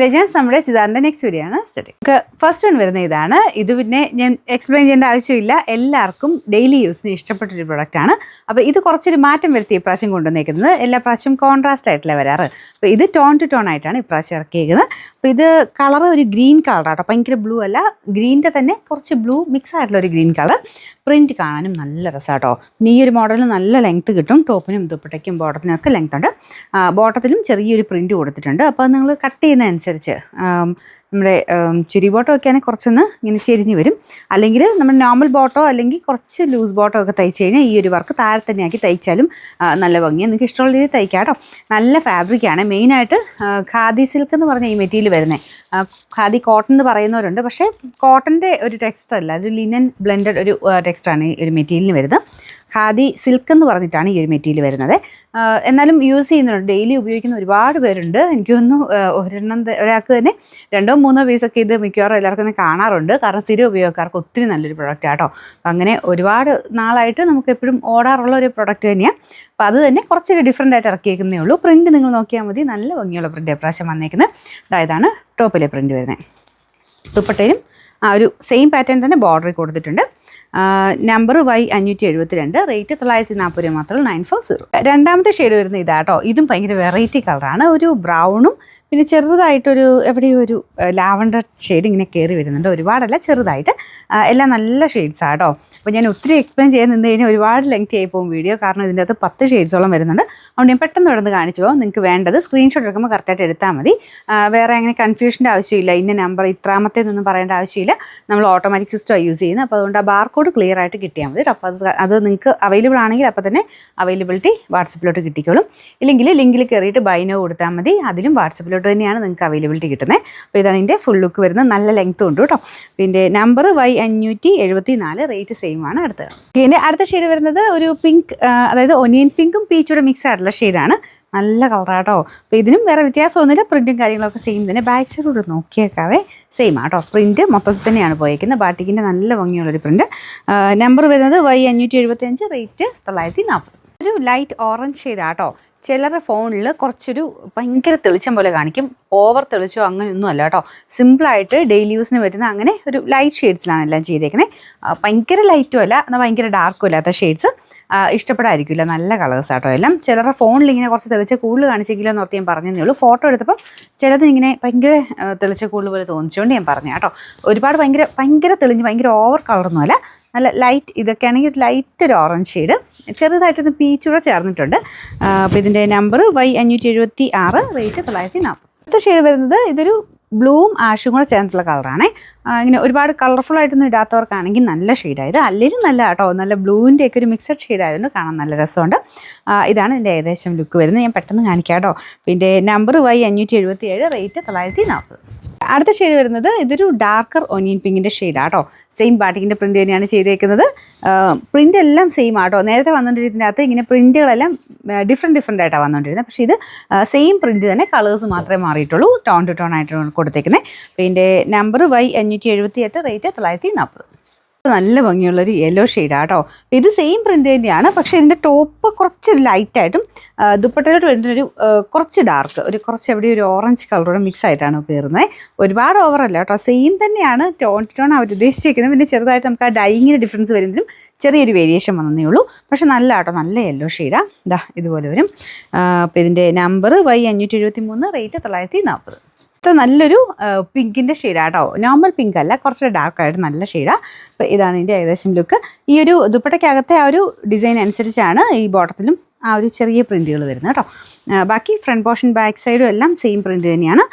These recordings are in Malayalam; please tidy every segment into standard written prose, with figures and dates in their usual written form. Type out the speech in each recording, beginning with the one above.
ലെജൻസ് നമ്മുടെ ചിതാറിൻ്റെ നെക്സ്റ്റ് വീഡിയോ ആണ് സ്റ്റഡി. ഫസ്റ്റ് വൺ വരുന്ന ഇതാണ്. ഇത് പിന്നെ ഞാൻ എക്സ്പ്ലെയിൻ ചെയ്യേണ്ട ആവശ്യമില്ല, എല്ലാവർക്കും ഡെയിലി യൂസിന് ഇഷ്ടപ്പെട്ടൊരു പ്രൊഡക്റ്റാണ്. അപ്പോൾ ഇത് കുറച്ചൊരു മാറ്റം വരുത്തി ഇപ്രാവശ്യം കൊണ്ടുവന്നേക്കുന്നത്. എല്ലാ പ്രാവശ്യം കോൺട്രാസ്റ്റ് ആയിട്ടല്ലേ വരാറ്. അപ്പോൾ ഇത് ടോൺ ടു ടോൺ ആയിട്ടാണ് ഇപ്രാവശ്യം ഇറക്കിയേക്കുന്നത്. അപ്പോൾ ഇത് കളർ ഒരു ഗ്രീൻ കളറാട്ടോ, ഭയങ്കര ബ്ലൂ അല്ല, ഗ്രീനിൻ്റെ തന്നെ കുറച്ച് ബ്ലൂ മിക്സ് ആയിട്ടുള്ള ഒരു ഗ്രീൻ കളർ. പ്രിൻറ്റ് കാണാനും നല്ല രസമാട്ടോ. പിന്നെ ഈ ഒരു മോഡലിന് നല്ല ലെങ്ത്ത് കിട്ടും. ടോപ്പിനും ദുപ്പട്ടയ്ക്കും ബോട്ടത്തിനും ഒക്കെ ലെങ്ത് ഉണ്ട്. ബോട്ടത്തിലും ചെറിയൊരു പ്രിൻറ്റ് കൊടുത്തിട്ടുണ്ട്. അപ്പോൾ നിങ്ങൾ കട്ട് ചെയ്യുന്നതനുസരിച്ച് നമ്മുടെ ചുരി ബോട്ടോ ഒക്കെ ആണെങ്കിൽ കുറച്ചൊന്ന് ഇങ്ങനെ ചെരിഞ്ഞ് വരും. അല്ലെങ്കിൽ നമ്മൾ നോർമൽ ബോട്ടോ അല്ലെങ്കിൽ കുറച്ച് ലൂസ് ബോട്ടോ ഒക്കെ തയ്ച്ച് കഴിഞ്ഞാൽ ഈ ഒരു വർക്ക് താഴെ തന്നെ ആക്കി തയ്ച്ചാലും നല്ല ഭംഗിയാണ്. നിങ്ങൾക്ക് ഇഷ്ടമുള്ള രീതിയിൽ തയ്ക്കാം കേട്ടോ. നല്ല ഫാബ്രിക്കാണ്. മെയിനായിട്ട് ഖാദി സിൽക്ക് എന്ന് പറഞ്ഞ ഈ മെറ്റീരിയൽ വരുന്നത്. ഖാദി കോട്ടൺ എന്ന് പറയുന്നവരുണ്ട്, പക്ഷേ കോട്ടൻ്റെ ഒരു ടെക്സ്റ്റർ അല്ല, ഒരു ലിനൻ ബ്ലെൻഡഡ് ഒരു ടെക്സ്റ്റാണ് ഈ ഒരു മെറ്റീരിയലിന് വരുന്നത്. ഖാദി സിൽക്ക് എന്ന് പറഞ്ഞിട്ടാണ് ഈ ഒരു മെറ്റീരിയൽ വരുന്നത്. എന്നാലും യൂസ് ചെയ്യുന്നുണ്ട്, ഡെയിലി ഉപയോഗിക്കുന്ന ഒരുപാട് പേരുണ്ട്. എനിക്ക് തോന്നുന്നു ഒരാൾക്ക് തന്നെ 2-3 പീസൊക്കെ ഇത് മിക്കവാറും എല്ലാവർക്കും തന്നെ കാണാറുണ്ട്. കാരണം സ്ഥിരം ഉപയോഗക്കാർക്ക് ഒത്തിരി നല്ലൊരു പ്രൊഡക്റ്റ് ആട്ടോ. അപ്പം അങ്ങനെ ഒരുപാട് നാളായിട്ട് നമുക്ക് എപ്പോഴും ഓടാറുള്ള ഒരു പ്രൊഡക്റ്റ് തന്നെയാണ്. അപ്പോൾ അത് തന്നെ കുറച്ചൊരു ഡിഫറെൻ്റ് ആയിട്ട് ഇറക്കിയേക്കുന്നേ ഉള്ളൂ. പ്രിൻറ്റ് നിങ്ങൾ നോക്കിയാൽ മതി, നല്ല ഭംഗിയുള്ള പ്രിൻ്റ് പ്രാവശ്യം വന്നേക്കുന്നത്. അതായതാണ് ടോപ്പിലെ പ്രിൻറ്റ് വരുന്നത്. ദുപ്പട്ടയിലും ആ ഒരു സെയിം പാറ്റേൺ തന്നെ ബോർഡറിൽ കൊടുത്തിട്ടുണ്ട്. നമ്പർ Y572, റേറ്റ് 940 മാത്രമേ 940. രണ്ടാമത്തെ ഷെയ്ഡ് വരുന്ന ഇതാട്ടോ. ഇതും ഭയങ്കര വെറൈറ്റി കളറാണ്. ഒരു ബ്രൗണും പിന്നെ ചെറുതായിട്ടൊരു എവിടെയോ ഒരു ലാവണ്ടർ ഷെയ്ഡ് ഇങ്ങനെ കയറി വരുന്നുണ്ട്. ഒരുപാടല്ല, ചെറുതായിട്ട്. എല്ലാം നല്ല ഷെയ്ഡ്സാണ് കേട്ടോ. അപ്പോൾ ഞാൻ ഒത്തിരി എക്സ്പ്ലെയിൻ ചെയ്യാൻ നിന്ന് കഴിഞ്ഞാൽ ഒരുപാട് ലെങ്തി ആയി പോകും വീഡിയോ. കാരണം ഇതിൻ്റെ അകത്ത് 10 ഷെയ്ഡ്സോളം വരുന്നുണ്ട്. അതുകൊണ്ട് ഞാൻ പെട്ടെന്ന് ഇവിടെ നിന്ന് കാണിച്ചു പോകാം. നിങ്ങൾക്ക് വേണ്ടത് സ്ക്രീൻഷോട്ട് എടുക്കുമ്പോൾ കറക്റ്റായിട്ട് എടുത്താൽ മതി. വേറെ അങ്ങനെ കൺഫ്യൂഷൻ്റെ ആവശ്യമില്ല. ഇന്ന നമ്പർ ഇത്രാമത്തേന്നൊന്നും പറയേണ്ട ആവശ്യമില്ല. നമ്മൾ ഓട്ടോമാറ്റിക് സിസ്റ്റം യൂസ് ചെയ്യുന്നത്. അപ്പോൾ അതുകൊണ്ട് ആ ബാർകോഡ് ക്ലിയർ ആയിട്ട് കിട്ടിയാൽ മതി. അപ്പോൾ അത് നിങ്ങൾക്ക് അവൈലബിൾ ആണെങ്കിൽ അപ്പോൾ തന്നെ അവൈലബിലിറ്റി വാട്സപ്പിലോട്ട് കിട്ടിക്കോളും. ഇല്ലെങ്കിൽ ലിങ്കിൽ കയറിയിട്ട് ബൈനോ കൊടുത്താൽ മതി. അതിലും വാട്സപ്പിലോട്ട് തന്നെയാണ് നിങ്ങൾക്ക് അവൈലബിലിറ്റി കിട്ടുന്നത്. അപ്പോൾ ഇതാണ് ഇതിൻ്റെ ഫുൾ ലുക്ക് വരുന്നത്. നല്ല ലെങ്ത്തും ഉണ്ട് കേട്ടോ. പിന്നെ നമ്പർ Y574, റേറ്റ് സെയിം ആണ്. പിന്നെ അടുത്ത ഷെയ്ഡ് വരുന്നത് ഒരു പിങ്ക്, അതായത് ഒനിയൻ പിങ്കും പീച്ചൂടെ മിക്സ് ആയിട്ടുള്ള ഷെയ്ഡാണ്. നല്ല കളറാട്ടോ. അപ്പോൾ ഇതിനും വേറെ വ്യത്യാസമൊന്നുമില്ല. പ്രിൻറ്റും കാര്യങ്ങളൊക്കെ സെയിം തന്നെ. ബാക്ക് സൈഡോട് നോക്കിയേക്കാവേ സെയിം ആട്ടോ. പ്രിൻറ്റ് മൊത്തത്തിൽ തന്നെയാണ് പോയേക്കുന്നത്. ബാട്ടിക്കിൻ്റെ നല്ല ഭംഗിയുള്ളൊരു പ്രിൻറ്റ്. നമ്പർ വരുന്നത് Y575, റേറ്റ് 940. ഒരു ലൈറ്റ് ഓറഞ്ച് ഷെയ്ഡാട്ടോ. ചിലരുടെ ഫോണിൽ കുറച്ചൊരു ഭയങ്കര തെളിച്ചം പോലെ കാണിക്കും. ഓവർ തെളിച്ചോ അങ്ങനെയൊന്നും അല്ല കേട്ടോ. സിമ്പിളായിട്ട് ഡെയിലി യൂസിന് പറ്റുന്ന അങ്ങനെ ഒരു ലൈറ്റ് ഷെയ്ഡ്സിലാണ് എല്ലാം ചെയ്തേക്കുന്നത്. ഭയങ്കര ലൈറ്റും അല്ല, എന്നാൽ ഭയങ്കര ഡാർക്കും അല്ലാത്ത ഷെയ്ഡ്സ് ഇഷ്ടപ്പെടാതിരിക്കില്ല. നല്ല കളേഴ്സ് ആട്ടോ എല്ലാം. ചിലരുടെ ഫോണിൽ ഇങ്ങനെ കുറച്ച് തെളിച്ച കൂടുതൽ കാണിച്ചെങ്കിലോ എന്ന് ഓർത്ത് ഞാൻ പറഞ്ഞതേ ഉള്ളൂ. ഫോട്ടോ എടുത്തപ്പോൾ ചിലത് ഇങ്ങനെ ഭയങ്കര തെളിച്ച കൂടുതൽ പോലെ തോന്നിച്ചുകൊണ്ട് ഞാൻ പറഞ്ഞു കേട്ടോ. ഒരുപാട് ഭയങ്കര തെളിഞ്ഞ് ഭയങ്കര ഓവർ കളറൊന്നും അല്ല, നല്ല ലൈറ്റ്. ഇതൊക്കെ ആണെങ്കിൽ ലൈറ്റ് ഒരു ഓറഞ്ച് ഷെയ്ഡ്, ചെറുതായിട്ടൊന്ന് പീച്ചൂടെ ചേർന്നിട്ടുണ്ട്. അപ്പോൾ ഇതിൻ്റെ നമ്പർ Y576, റേറ്റ് 940. അടുത്ത ഷെയ്ഡ് വരുന്നത് ഇതൊരു ബ്ലൂവും ആഷും കൂടെ ചേർന്നിട്ടുള്ള കളറാണ്. ഇങ്ങനെ ഒരുപാട് കളർഫുൾ ആയിട്ടൊന്നും ഇടാത്തവർക്കാണെങ്കിൽ നല്ല ഷെയ്ഡായത്. അല്ലെങ്കിൽ നല്ല കേട്ടോ, നല്ല ബ്ലൂവിൻ്റെ ഒക്കെ ഒരു മിക്സഡ് ഷെയ്ഡ് ആയതുകൊണ്ട് കാണാൻ നല്ല രസമുണ്ട്. ഇതാണ് ഇതിൻ്റെ ഏകദേശം ലുക്ക് വരുന്നത്. ഞാൻ പെട്ടെന്ന് കാണിക്കാം കേട്ടോ. പിന്നെ നമ്പർ Y577, റേറ്റ് 940. അടുത്ത ഷെയ്ഡ് വരുന്നത് ഇതൊരു ഡാർക്കർ ഒനിയൻ പിങ്കിൻ്റെ ഷെയ്ഡാട്ടോ. സെയിം ബാട്ടിക്കിൻ്റെ പ്രിൻറ്റ് തന്നെയാണ് ചെയ്തേക്കുന്നത്. പ്രിൻ്റ് എല്ലാം സെയിം ആട്ടോ. നേരത്തെ വന്നുകൊണ്ടിരുന്നതിൻ്റെ അകത്ത് ഇങ്ങനെ പ്രിൻറ്റുകളെല്ലാം ഡിഫറെൻ്റ് ആയിട്ടാണ് വന്നുകൊണ്ടിരുന്നത്. പക്ഷേ ഇത് സെയിം പ്രിൻറ്റ് തന്നെ, കളേഴ്സ് മാത്രമേ മാറിയിട്ടുള്ളൂ. ടോൺ ടു ടോൺ ആയിട്ടാണ് കൊടുത്തേക്കുന്നത്. പിന്നെ നമ്പർ Y578, റേറ്റ് 940. നല്ല ഭംഗിയുള്ളൊരു യെല്ലോ ഷെയ്ഡാട്ടോ. ഇത് സെയിം പ്രിൻറ്റ് തന്നെയാണ്, പക്ഷേ ഇതിൻ്റെ ടോപ്പ് കുറച്ച് ലൈറ്റായിട്ടും ദുപ്പട്ടയിലോട്ട് വരുന്നൊരു കുറച്ച് ഡാർക്ക്, കുറച്ച് എവിടെ ഒരു ഓറഞ്ച് കളറോടെ മിക്സ് ആയിട്ടാണ് കയറുന്നത്. ഒരുപാട് ഓവറല്ല കേട്ടോ, സെയിം തന്നെയാണ്. ടോൺ ടു ടോൺ അവർ ഉദ്ദേശിച്ചിരിക്കുന്നത്. പിന്നെ ചെറുതായിട്ട് നമുക്ക് ആ ഡൈയിങ്ങിന് ഡിഫറൻസ് വരുന്നതിലും ചെറിയൊരു വേരിയേഷൻ വന്നതേ ഉള്ളൂ. പക്ഷെ നല്ല കേട്ടോ, നല്ല യെല്ലോ ഷെയ്ഡാണ്. ഇതാ ഇതുപോലെ വരും. അപ്പോൾ ഇതിൻ്റെ നമ്പർ Y573, റേറ്റ് 940. നല്ലൊരു പിങ്കിൻ്റെ ഷെയ്ഡാട്ടോ. നോർമൽ പിങ്ക് അല്ല, കുറച്ചുകൂടെ ഡാർക്കായിട്ട് നല്ല ഷെയ്ഡാണ്. അപ്പോൾ ഇതാണ് ഇതിൻ്റെ ഏകദേശം ലുക്ക്. ഈ ഒരു ദുപ്പട്ടയ്ക്കകത്തെ ആ ഒരു ഡിസൈൻ അനുസരിച്ചാണ് ഈ ബോട്ടത്തിലും ആ ഒരു ചെറിയ പ്രിൻറ്റുകൾ വരുന്നത് കേട്ടോ. ബാക്കി ഫ്രണ്ട് പോർഷൻ ബാക്ക് സൈഡും എല്ലാം സെയിം പ്രിൻറ്റ് തന്നെയാണ്.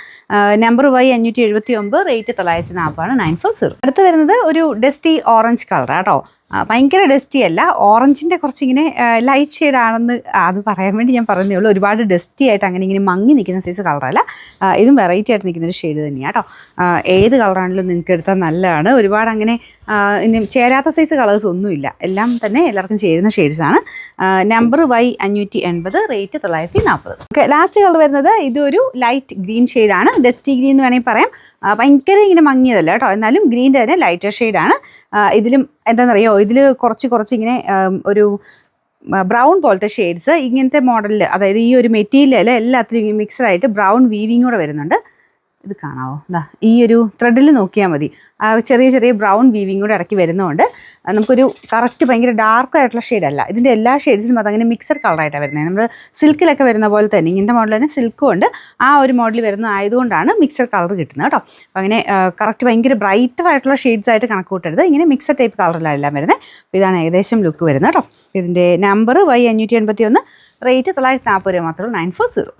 Number Y579, rate 940, 940. അടുത്ത് വരുന്നത് ഒരു ഡസ്റ്റി ഓറഞ്ച് കളറാട്ടോ. ഭയങ്കര ഡസ്റ്റി അല്ല, ഓറഞ്ചിൻ്റെ കുറച്ചിങ്ങനെ ലൈറ്റ് ഷെയ്ഡാണെന്ന് അത് പറയാൻ വേണ്ടി ഞാൻ പറഞ്ഞതേ ഉള്ളൂ. ഒരുപാട് ഡസ്റ്റി ആയിട്ട് അങ്ങനെ ഇങ്ങനെ മങ്ങി നിൽക്കുന്ന സൈസ് കളറല്ല. ഇതും വെറൈറ്റി ആയിട്ട് നിൽക്കുന്നൊരു ഷെയ്ഡ് തന്നെയാണ് കേട്ടോ. ഏത് കളറാണെങ്കിലും നിങ്ങൾക്ക് എടുത്താൽ നല്ലതാണ്. ഒരുപാട് അങ്ങനെ ചേരാത്ത സൈസ് കളേഴ്സ് ഒന്നുമില്ല, എല്ലാം തന്നെ എല്ലാവർക്കും ചേരുന്ന ഷെയ്ഡ്സാണ്. Number Y580, rate 940. Okay, last colour വരുന്നത് ഇതൊരു ലൈറ്റ് ഗ്രീൻ ഷെയ്ഡാണ്. ഡസ്റ്റി ഗ്രീൻ എന്ന് വേണമെങ്കിൽ പറയാം. ഭയങ്കര ഇങ്ങനെ മങ്ങിയതല്ല കേട്ടോ, എന്നാലും ഗ്രീൻ്റെ തന്നെ ലൈറ്റർ ഷെയ്ഡാണ്. ഇതിലും എന്താണെന്നറിയോ, ഇതിൽ കുറച്ച് ഇങ്ങനെ ഒരു ബ്രൗൺ പോലത്തെ ഷെയ്ഡ്സ് ഇങ്ങനത്തെ മോഡലിൽ, അതായത് ഈ ഒരു മെറ്റീരിയൽ എല്ലാത്തിലും മിക്സഡായിട്ട് ബ്രൗൺ വീവിങ് കൂടെ വരുന്നുണ്ട്. ഇത് കാണാമോ, ഇതാ ഈ ഒരു ത്രെഡിൽ നോക്കിയാൽ മതി, ആ ചെറിയ ചെറിയ ബ്രൗൺ വീവിങ് കൂടെ ഇടയ്ക്ക് വരുന്നതുകൊണ്ട് നമുക്കൊരു കറക്റ്റ് ഭയങ്കര ഡാർക്ക് ആയിട്ടുള്ള ഷെയ്ഡല്ല, ഇതിൻ്റെ എല്ലാ ഷെയ്ഡ്സിനും അതങ്ങനെ മിക്സഡ് കളറായിട്ടാണ് വരുന്നത്. നമ്മൾ സിൽക്കിലൊക്കെ വരുന്ന പോലെ തന്നെ ഇങ്ങനത്തെ മോഡൽ തന്നെ സിൽക്കും ഉണ്ട്, ആ ഒരു മോഡൽ വരുന്ന ആയതുകൊണ്ടാണ് മിക്സഡ് കളർ കിട്ടുന്നത് കേട്ടോ. അപ്പോൾ അങ്ങനെ കറക്റ്റ് ഭയങ്കര ബ്രൈറ്റർ ആയിട്ടുള്ള ഷെയ്ഡ്സ് ആയിട്ട് കണക്ക് കൂട്ടരുത്, ഇങ്ങനെ മിക്സഡ് ടൈപ്പ് കളറിലാണ് എല്ലാം വരുന്നത്. അപ്പോൾ ഇതാണ് ഏകദേശം ലുക്ക് വരുന്നത് കേട്ടോ. ഇതിൻ്റെ നമ്പർ Y581, റേറ്റ് 940 രൂപ മാത്രമേ 940.